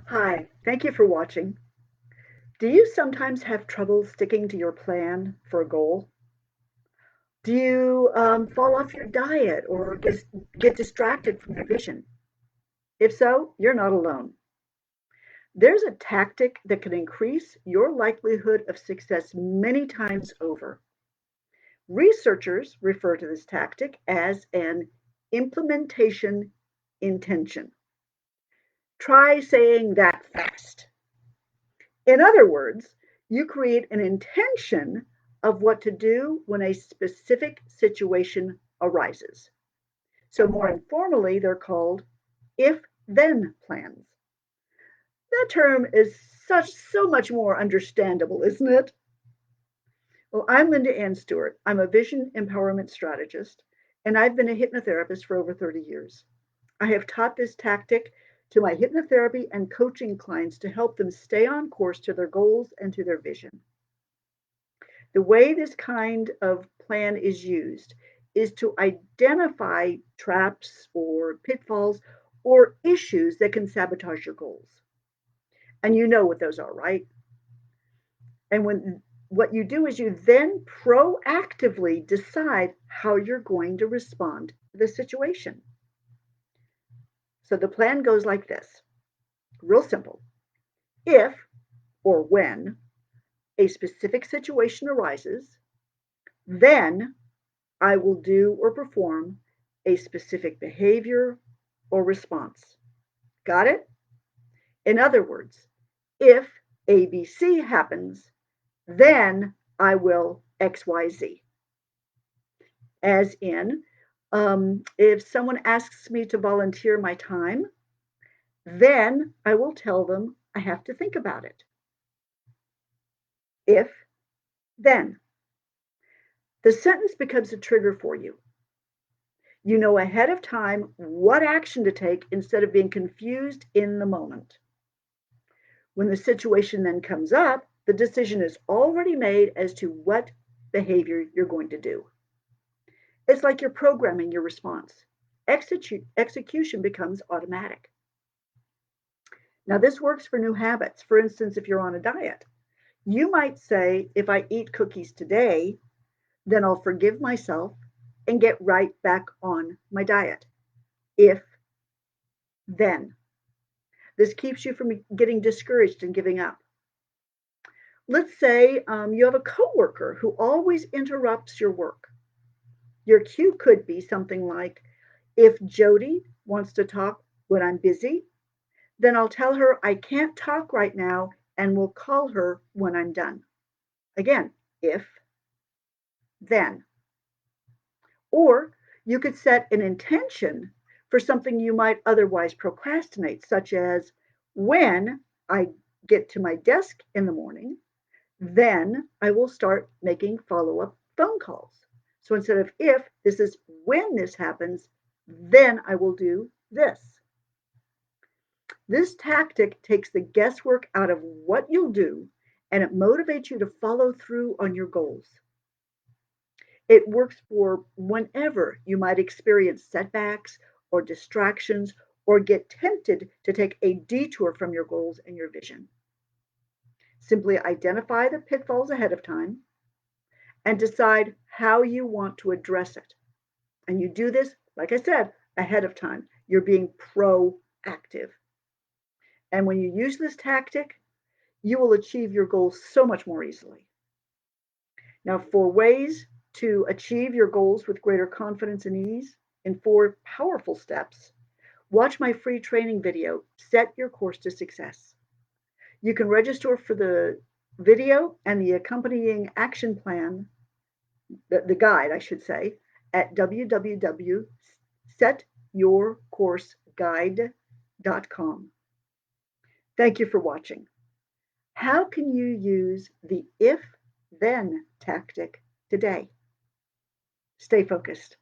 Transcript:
Hi, thank you for watching. Do you sometimes have trouble sticking to your plan for a goal? Do you fall off your diet or get distracted from your vision? If so, you're not alone. There's a tactic that can increase your likelihood of success many times over. Researchers refer to this tactic as an implementation intention. Try saying that fast. In other words, you create an intention of what to do when a specific situation arises. So, more informally, they're called if then plans. That term is so much more understandable, isn't it? Well, I'm Linda Ann Stewart. I'm a vision empowerment strategist, and I've been a hypnotherapist for over 30 years. I have taught this tactic to my hypnotherapy and coaching clients to help them stay on course to their goals and to their vision. The way this kind of plan is used is to identify traps or pitfalls or issues that can sabotage your goals. And you know what those are, right? And when what you do is you then proactively decide how you're going to respond to the situation. So the plan goes like this, real simple. If or when a specific situation arises, then I will do or perform a specific behavior or response. Got it? In other words, if ABC happens, then I will XYZ. As in, if someone asks me to volunteer my time, then I will tell them I have to think about it. If, then. The sentence becomes a trigger for you. You know ahead of time what action to take instead of being confused in the moment. When the situation then comes up, the decision is already made as to what behavior you're going to do. It's like you're programming your response. Execution becomes automatic. Now, this works for new habits. For instance, if you're on a diet, you might say, if I eat cookies today, then I'll forgive myself and get right back on my diet. If, then. This keeps you from getting discouraged and giving up. Let's say you have a coworker who always interrupts your work. Your cue could be something like, if Jody wants to talk when I'm busy, then I'll tell her I can't talk right now and will call her when I'm done. Again, if, then. Or you could set an intention for something you might otherwise procrastinate, such as when I get to my desk in the morning, then I will start making follow up phone calls. So instead of if, this is when this happens, then I will do this. This tactic takes the guesswork out of what you'll do and it motivates you to follow through on your goals. It works for whenever you might experience setbacks or distractions or get tempted to take a detour from your goals and your vision. Simply identify the pitfalls ahead of time and decide how you want to address it. And you do this, like I said, ahead of time. You're being proactive. And when you use this tactic, you will achieve your goals so much more easily. Now, for ways to achieve your goals with greater confidence and ease in 4 powerful steps, watch my free training video, Set Your Course to Success. You can register for the video and the accompanying action plan, the guide, I should say, at www.setyourcourseguide.com. Thank you for watching. How can you use the if then tactic today? Stay focused.